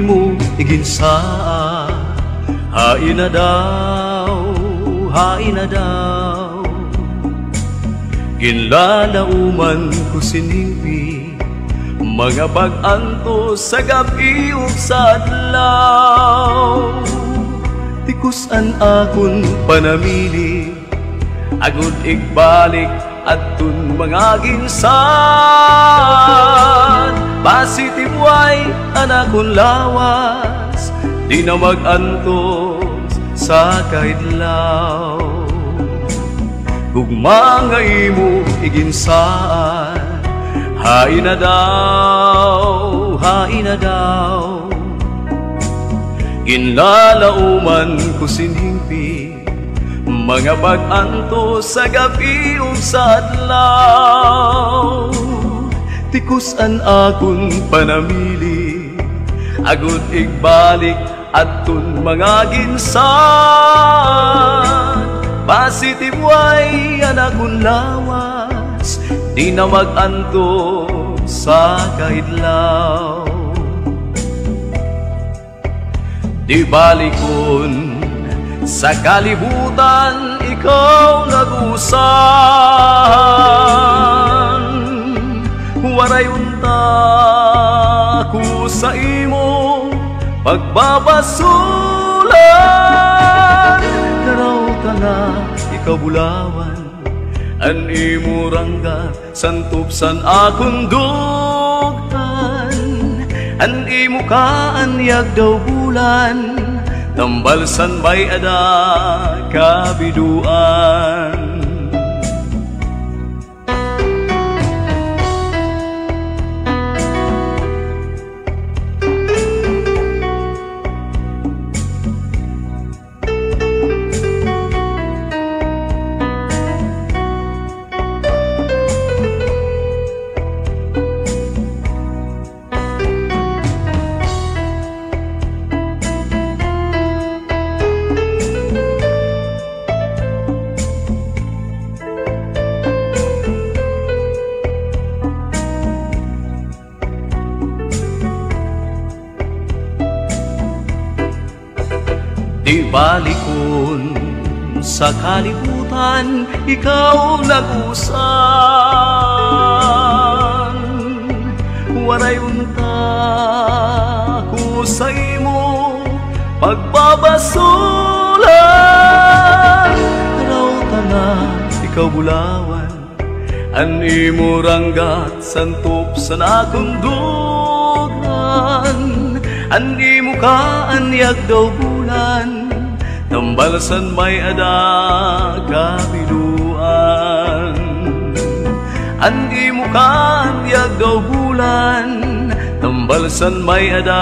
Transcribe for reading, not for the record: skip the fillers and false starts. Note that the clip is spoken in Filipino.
imo iginsa. Hain na daw, hain na daw. Ginlalauman ko siningpi, mga bag-anto sa gabi ug sa adlaw. Tikusan akon panamili, agud igbalik atun mga ginsan. Positive way anakon lawas, di na mag-antos sa kaidlaw. Kung mga imo iginsaan, hain na daw, hain na daw. Ginlalauman ko siningpi, mga bag-anto sa gabi ug sa adlaw. Tikusan akon panamili, agud igbalik atun mga ginsan. Positive way anakon lawas, di na mag-anto sa kaidlaw. Di balikon sa kalibutan, ikaw nagusan. Waray unta ko sa imo pagbabasulan. Naraw ka na ikaw bulawan, an imo rangga santupsan akong dugtan. An imo kaanyag daw bulan, tambalsan may ada kabiduan. Di balikon sa kalibutan, ikaw nagusan. Waray unta ko sa imo pagbabasulan. Taraw ka na ikaw bulawan, an imo ranggat santop sa akong dugan. An imo kaanyag daw bulan, tambalsan may ada kabiduan. An imo kaanyag daw bulan, tambalsan may ada